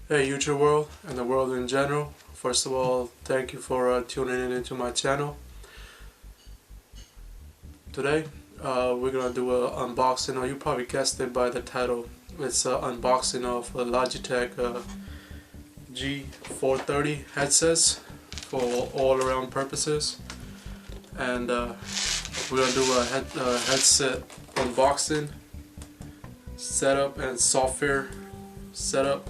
Hey YouTube world and the world in general. First of all, thank you for tuning in into my channel. Today we're gonna do an unboxing, or you probably guessed it by the title. It's an unboxing of a Logitech G430 headsets for all around purposes. And we're gonna do a headset unboxing, setup and software setup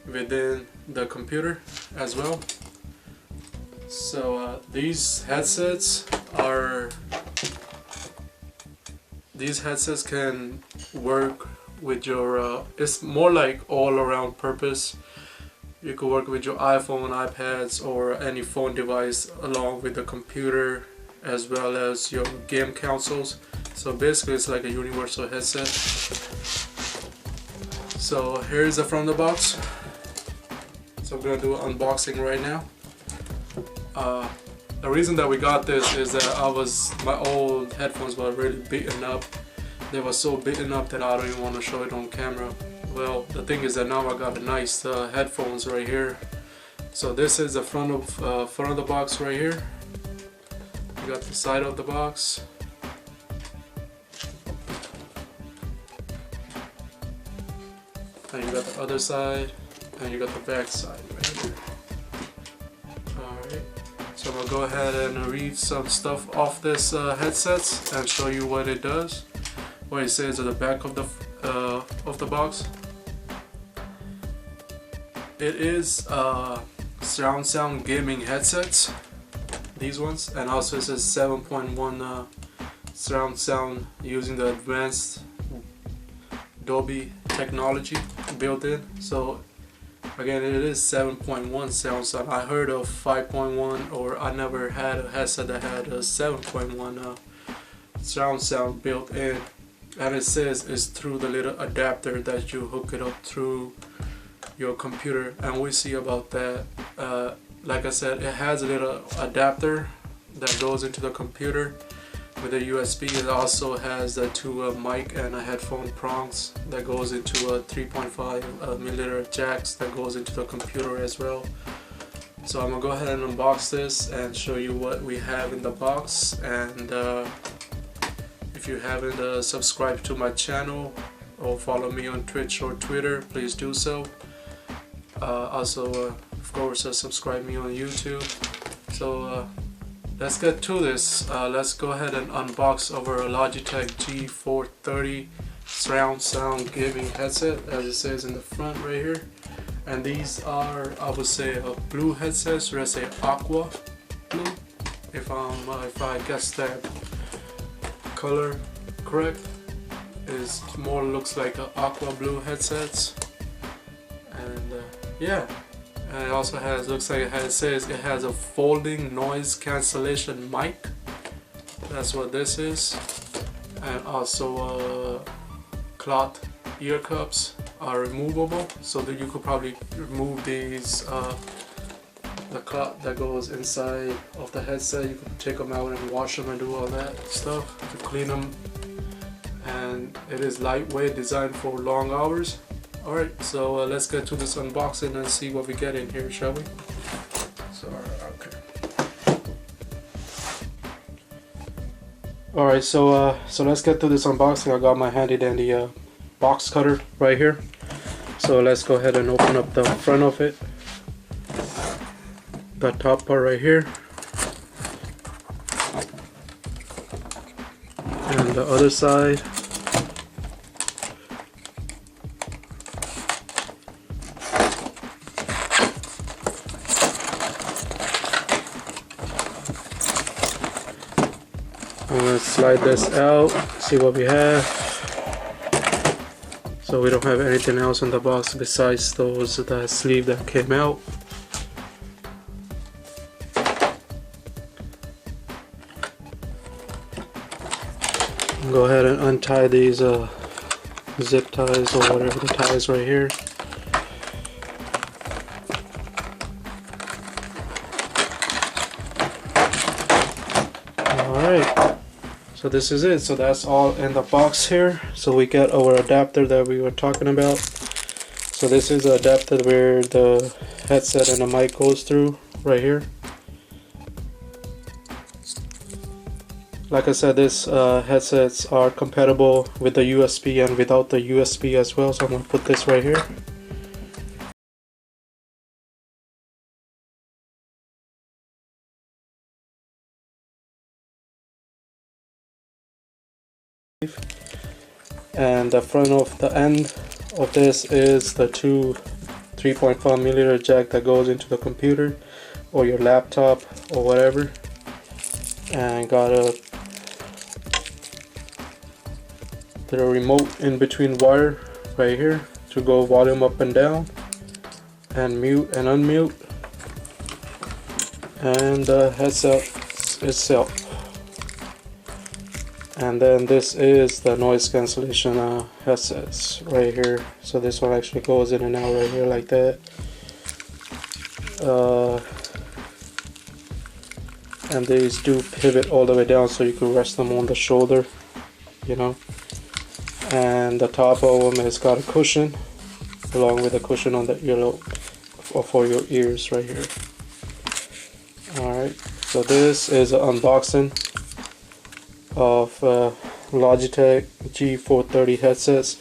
within the computer as well. So these headsets can work with your it's more like all around purpose. You could work with your iPhone, iPads, or any phone device along with the computer, as well as your game consoles. So basically it's like a universal headset. So here's the front of the box. So I'm gonna do an unboxing right now. The reason that we got this is that my old headphones were really beaten up. They were so beaten up that I don't even want to show it on camera. Well, the thing is that now I got a nice headphones right here. So this is the front of the box right here. You got the side of the box. And you got the other side. And you got the back side right here. Alright, so I'm going to go ahead and read some stuff off this headset and show you what it does. What it says at the back of the box. It is surround sound gaming headsets, these ones, and also it says 7.1 surround sound using the advanced Dolby technology built in. So again, it is 7.1 surround sound. I heard of 5.1, or I never had a headset that had a 7.1 surround sound built in. And it says it's through the little adapter that you hook it up through your computer, and we'll see about that. Like I said, it has a little adapter that goes into the computer with a USB. It also has the two mic and a headphone prongs that goes into a 3.5 millimeter jacks that goes into the computer as well. So I'm gonna go ahead and unbox this and show you what we have in the box. And if you haven't subscribed to my channel or follow me on Twitch or Twitter, please do so. Also, of course, subscribe me on YouTube. So let's get to this. Let's go ahead and unbox our Logitech G430 surround sound gaming headset, as it says in the front right here. And these are, I would say, blue headsets, or I say aqua blue, if I guess that color correct. Is more looks like aqua blue headsets. And yeah, and it also has, looks like it says it has a folding noise cancellation mic. That's what this is. And also cloth ear cups are removable, so that you could probably remove these the cloth that goes inside of the headset. You can take them out and wash them and do all that stuff to clean them. And it is lightweight, designed for long hours. Alright, so let's get to this unboxing and see what we get in here, shall we? So, okay. Alright, so let's get to this unboxing. I got my handy dandy box cutter right here. So let's go ahead and open up the front of it. The top part right here. And the other side. I'm going to slide this out, see what we have. So we don't have anything else in the box besides that sleeve that came out. Go ahead and untie these zip ties, or whatever the ties right here. Alright, so this is it. So that's all in the box here. So we get our adapter that we were talking about. So this is the adapter where the headset and the mic goes through right here. Like I said, this headsets are compatible with the USB and without the USB as well, so I'm going to put this right here. And the front of the end of this is the two 3.5mm jack that goes into the computer or your laptop or whatever, and got the remote in between wire right here to go volume up and down and mute and unmute, and the headset itself. And then this is the noise cancellation headsets right here. So this one actually goes in and out right here like that. And these do pivot all the way down, so you can rest them on the shoulder, you know. And the top of them has got a cushion, along with a cushion on the earlobe for your ears right here. Alright, so this is an unboxing of Logitech G430 headsets.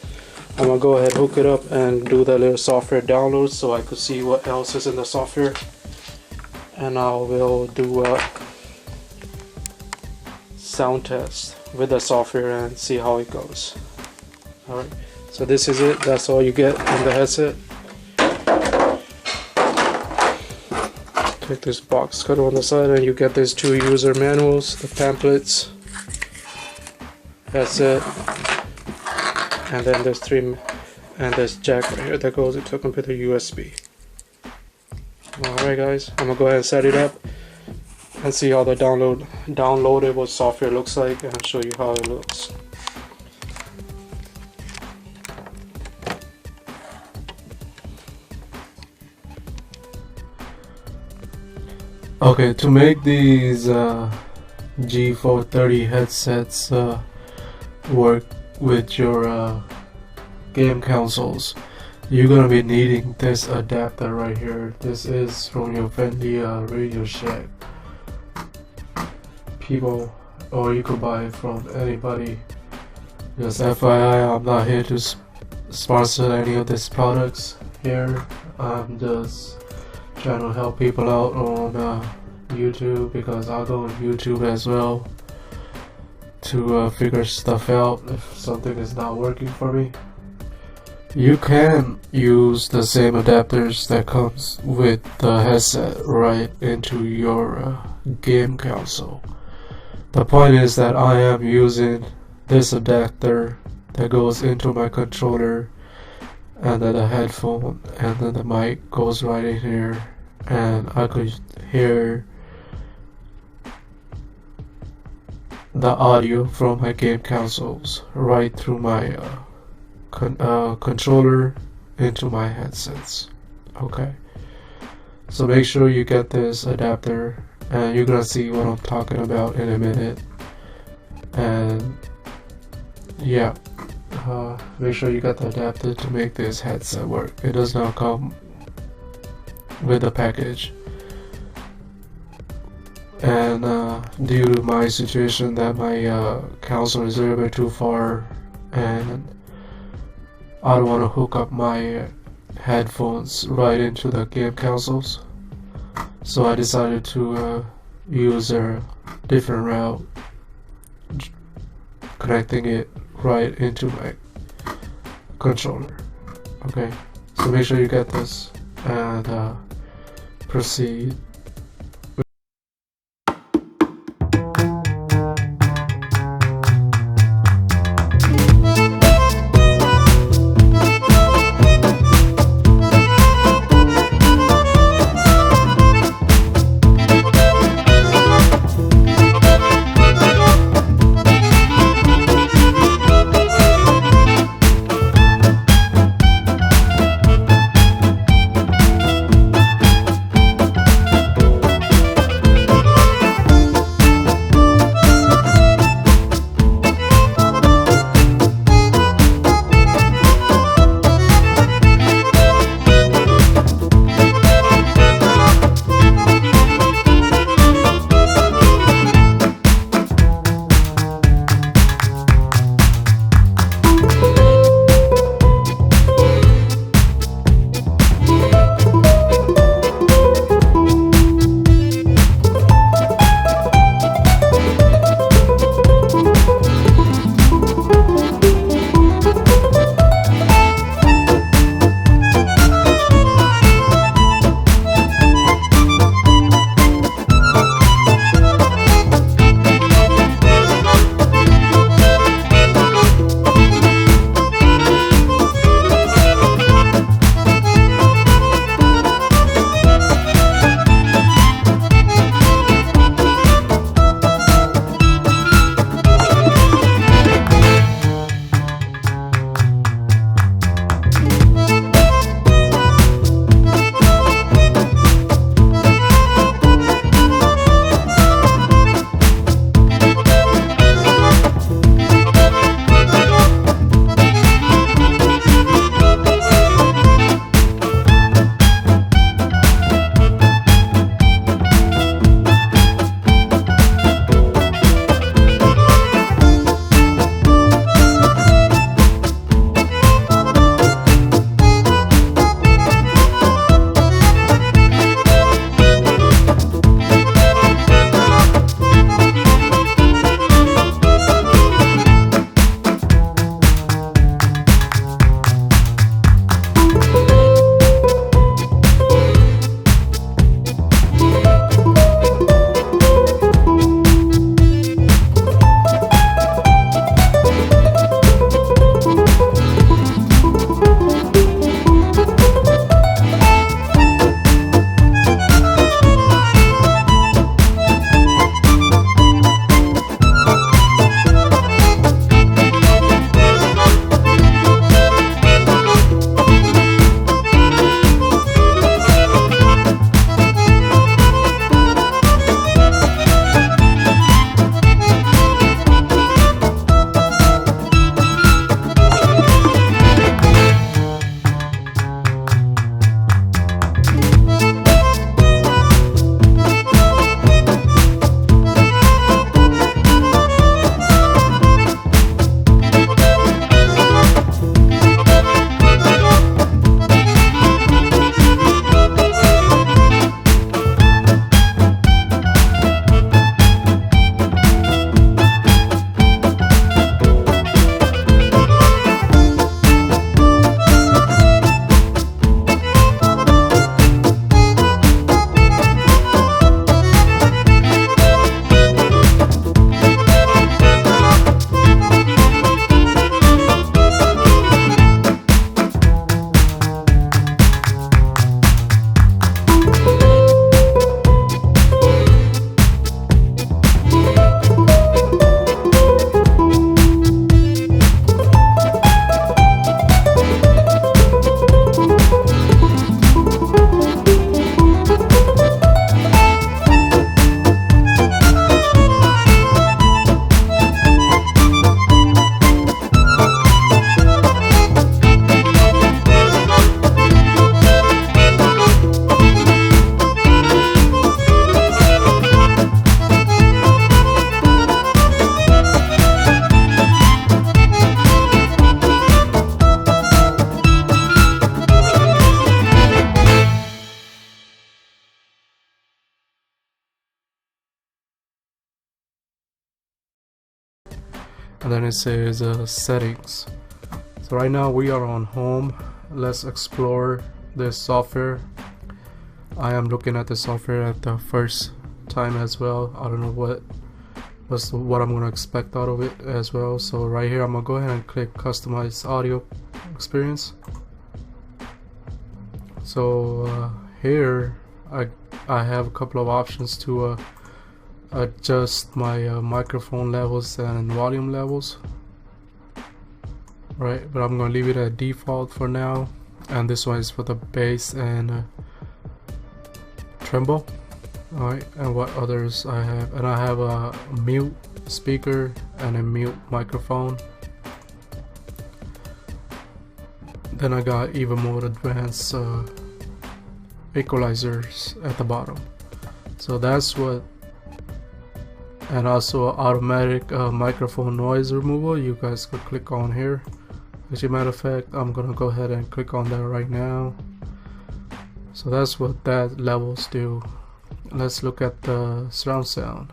I'm gonna go ahead, hook it up, and do the little software download so I could see what else is in the software, and I will do a sound test with the software and see how it goes. Alright, so this is it. That's all you get in the headset. Take this box cutter on the side and you get these two user manuals, the pamphlets. That's it. And then there's this jack right here that goes into the computer USB. Alright guys, I'm gonna go ahead and set it up and see how the downloadable software looks like, and I'll show you how it looks. Okay, to make these G430 headsets work with your game consoles, you're gonna be needing this adapter right here. This is from your friendly Radio Shack people, or you could buy it from anybody. Just FYI, I'm not here to sponsor any of these products here. I'm just trying to help people out on YouTube, because I'll go on YouTube as well to figure stuff out if something is not working for me. You can use the same adapters that comes with the headset right into your game console. The point is that I am using this adapter that goes into my controller, and then the headphone, and then the mic goes right in here, and I could hear the audio from my game consoles right through my controller into my headsets. Okay, so make sure you get this adapter, and you're gonna see what I'm talking about in a minute. And yeah, make sure you got the adapter to make this headset work. It does not come with the package, and due to my situation that my console is a little bit too far, and I don't want to hook up my headphones right into the game consoles, so I decided to use a different route, connecting it right into my controller. Okay, so make sure you get this and proceed. and then it says settings. So right now we are on home. Let's explore this software. I am looking at the software at the first time as well. I don't know what I'm gonna expect out of it as well. So right here I'm gonna go ahead and click customize audio experience. So here I have a couple of options to adjust my microphone levels and volume levels, right? But I'm gonna leave it at default for now, and this one is for the bass and treble. Alright, and what others I have, and I have a mute speaker and a mute microphone. Then I got even more advanced equalizers at the bottom. So that's what, and also automatic microphone noise removal. You guys could click on here. As a matter of fact, I'm gonna go ahead and click on that right now. So that's what that levels do. Let's look at the surround sound.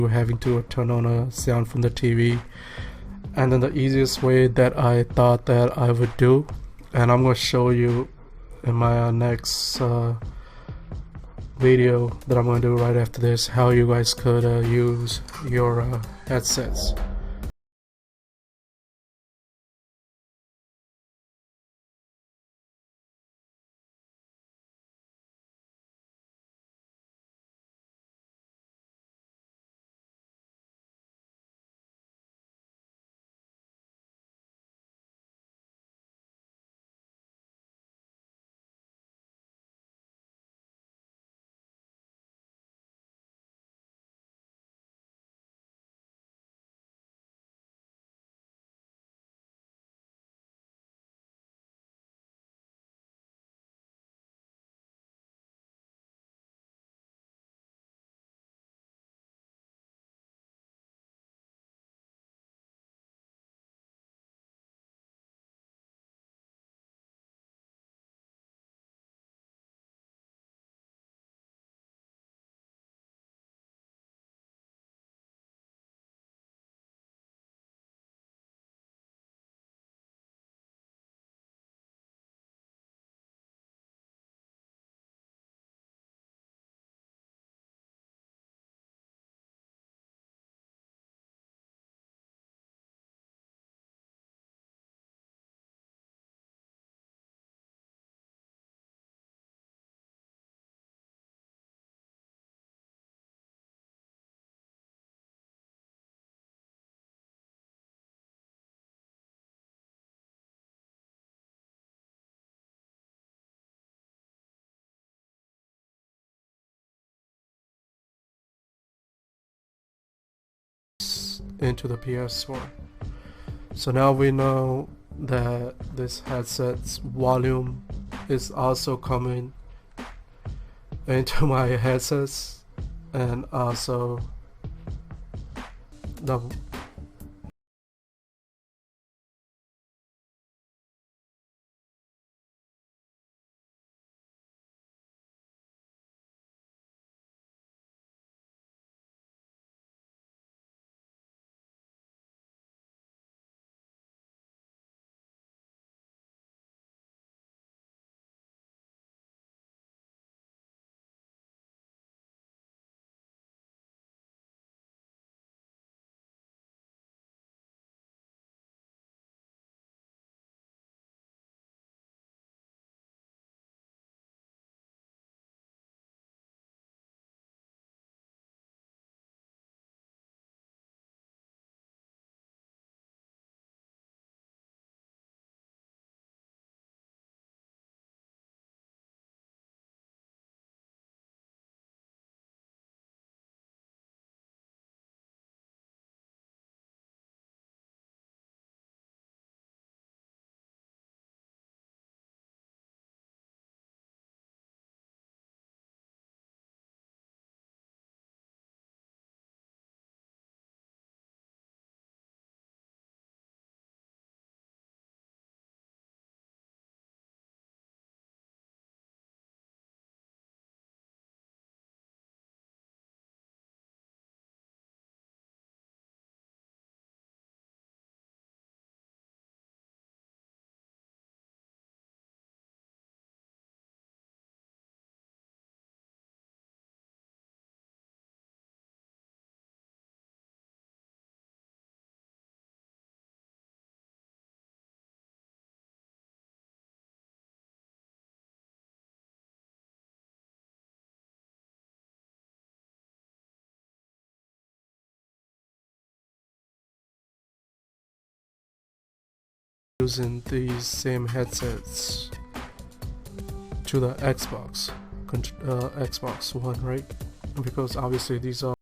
having to turn on a sound from the TV. And then the easiest way that I thought that I would do, and I'm going to show you in my next video that I'm going to do right after this, how you guys could use your headsets. Into the PS4. So now we know that this headset's volume is also coming into my headsets, and also the using these same headsets to the Xbox One, right? Because obviously these are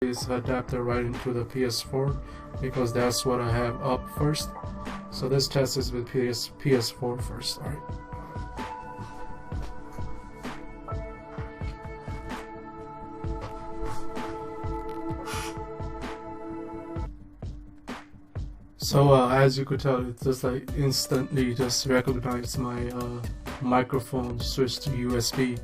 this adapter right into the PS4 because that's what I have up first. So this test is with PS4 first. Alright. So as you could tell, it just like instantly just recognized my microphone switched to USB.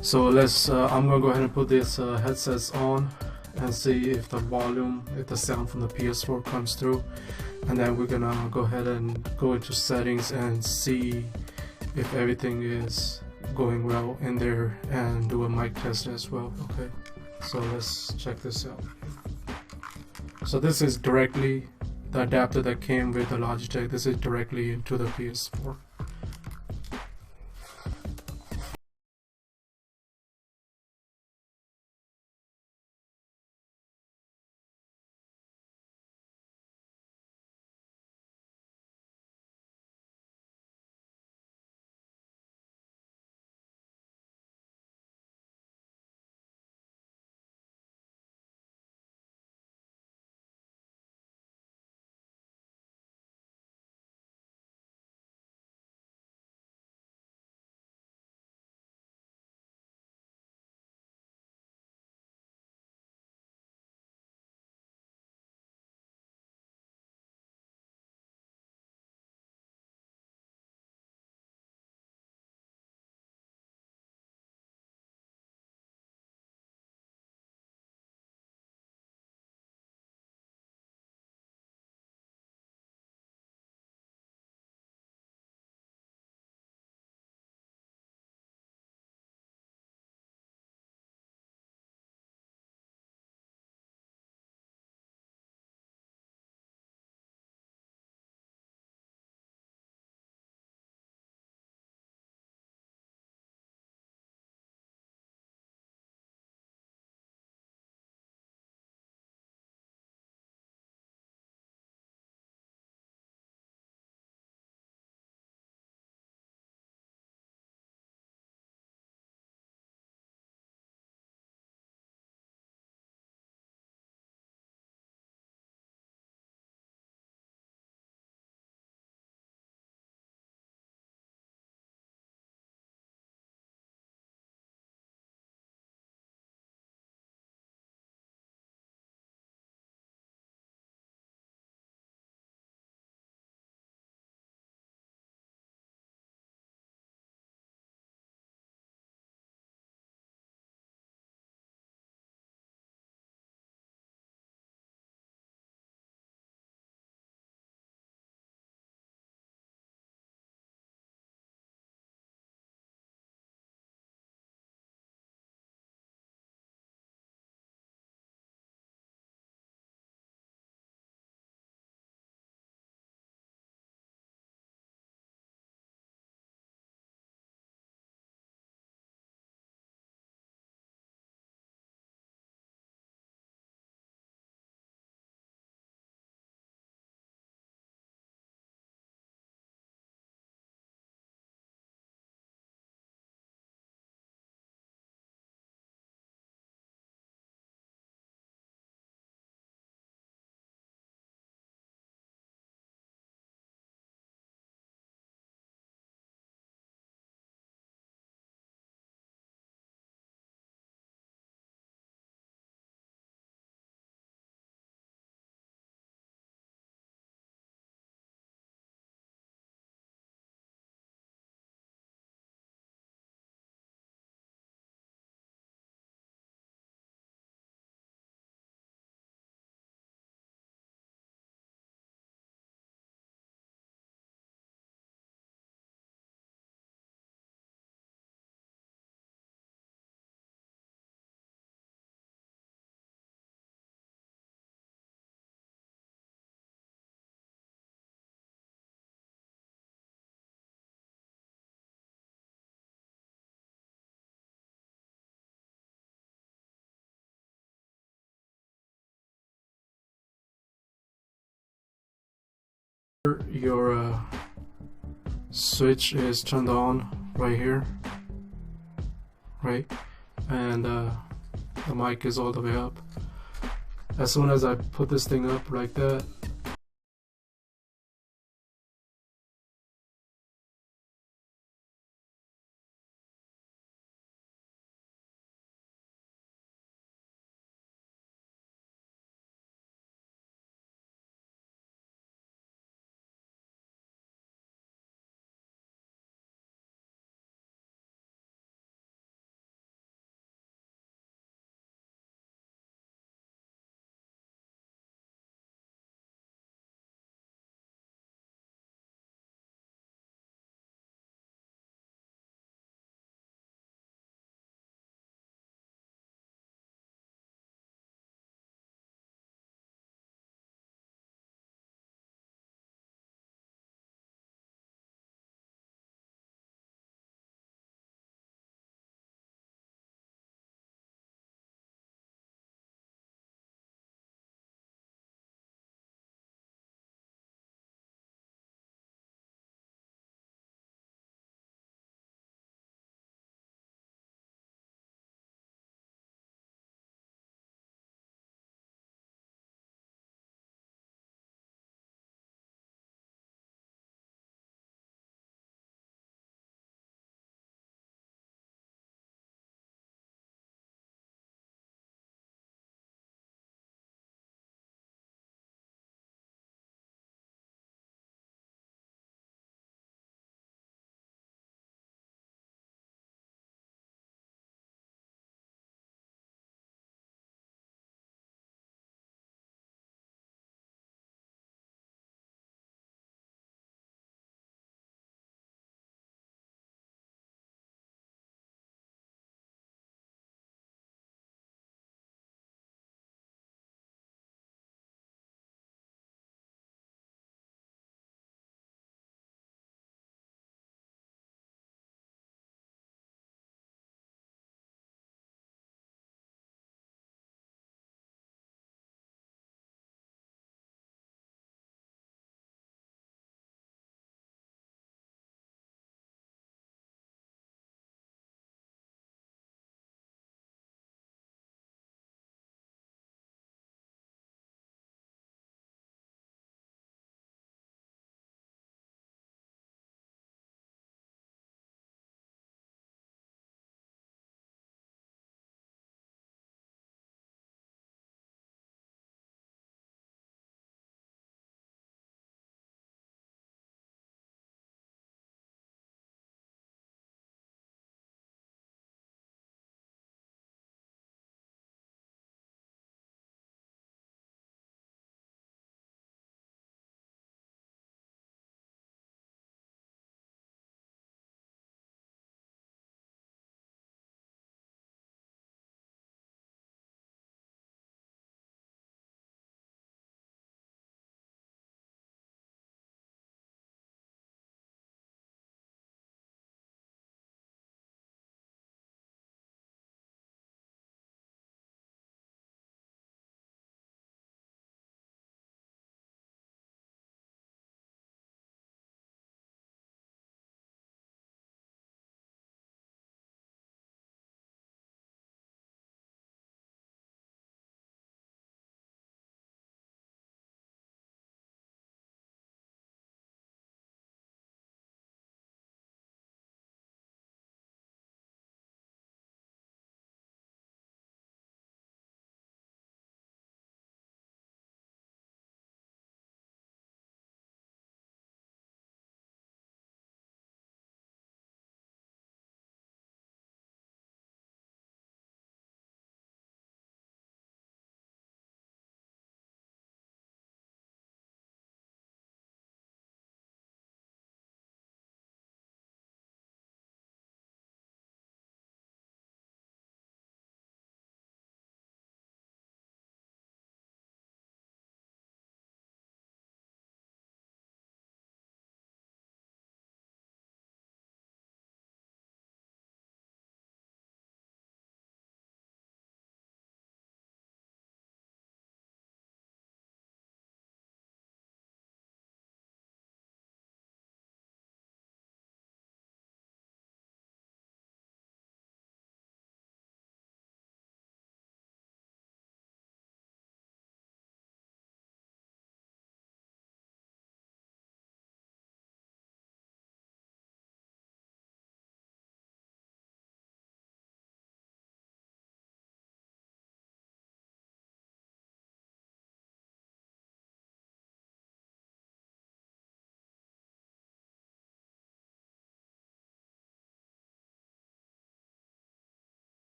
So I'm gonna go ahead and put this headsets on and see if the volume, if the sound from the PS4 comes through, and then we're gonna go ahead and go into settings and see if everything is going well in there and do a mic test as well. Okay, so let's check this out. So this is directly the adapter that came with the Logitech. This is directly into the PS4. Your switch is turned on right here, right, and the mic is all the way up. as soon as I put this thing up like that,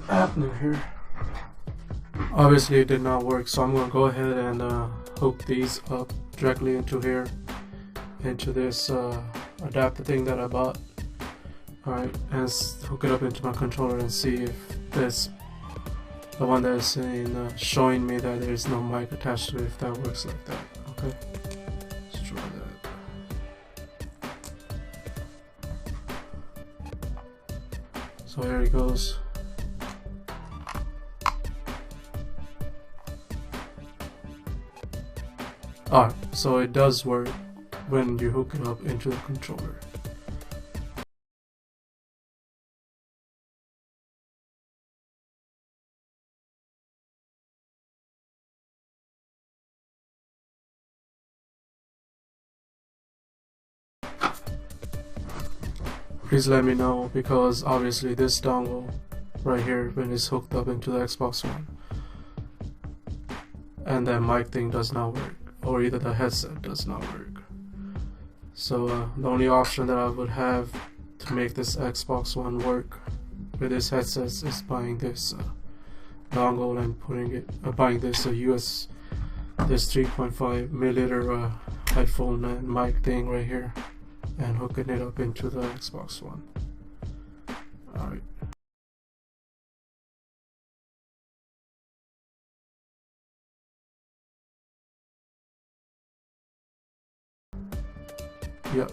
happening here. Obviously it did not work, so I'm gonna go ahead and hook these up directly into here, into this adapter thing that I bought. Alright, and hook it up into my controller and see if this, the one that is saying, showing me that there is no mic attached to it, if that works like that. Okay, let's try that. So here it goes. Alright, so it does work when you hook it up into the controller. Please let me know, because obviously this dongle right here, when it's hooked up into the Xbox One, and that mic thing does not work, or either the headset does not work. So the only option that I would have to make this Xbox One work with this headset is buying this dongle and putting it, buying this this 3.5 milliliter headphone and mic thing right here, and hooking it up into the Xbox One. Alright. Yep.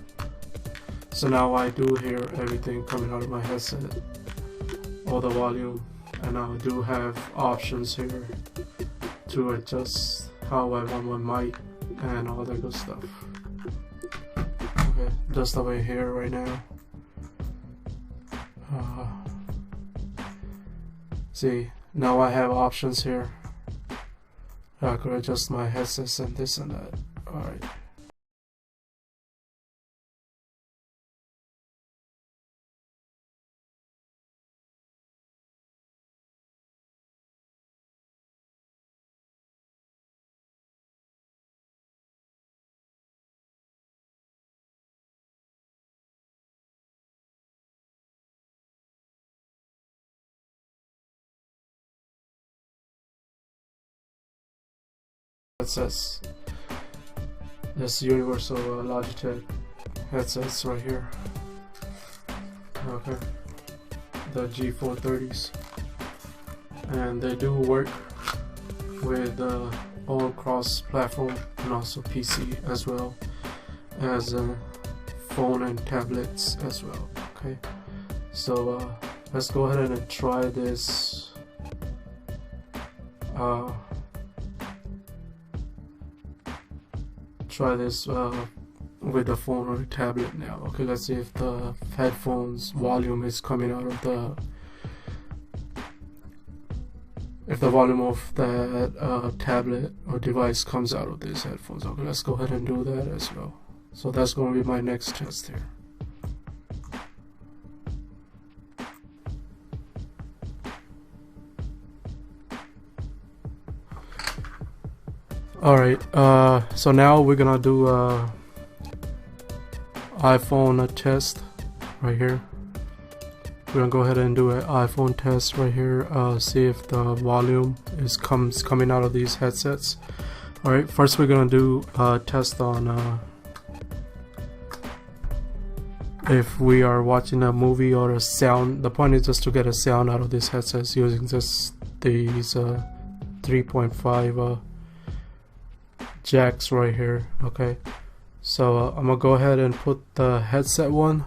So now I do hear everything coming out of my headset, all the volume, and I do have options here to adjust how I want my mic and all that good stuff. Okay, just over here right now. See, now I have options here. I could adjust my headsets and this and that. Alright. Headsets. This universal Logitech headsets right here. Okay, the G430s, and they do work with all cross-platform and also PC, as well as phone and tablets as well. Okay, so let's go ahead and try this. Try this with the phone or the tablet now. Okay, let's see if the headphones volume is coming out of the, if the volume of that tablet or device comes out of these headphones. Okay, let's go ahead and do that as well. So that's going to be my next test here. Alright, so now we're gonna do iPhone test right here. We're gonna go ahead and do an iPhone test right here, see if the volume is coming out of these headsets. Alright, first we're gonna do a test on if we are watching a movie or a sound. The point is just to get a sound out of these headsets using just these 3.5 jacks right here. Okay, so I'm gonna go ahead and put the headset one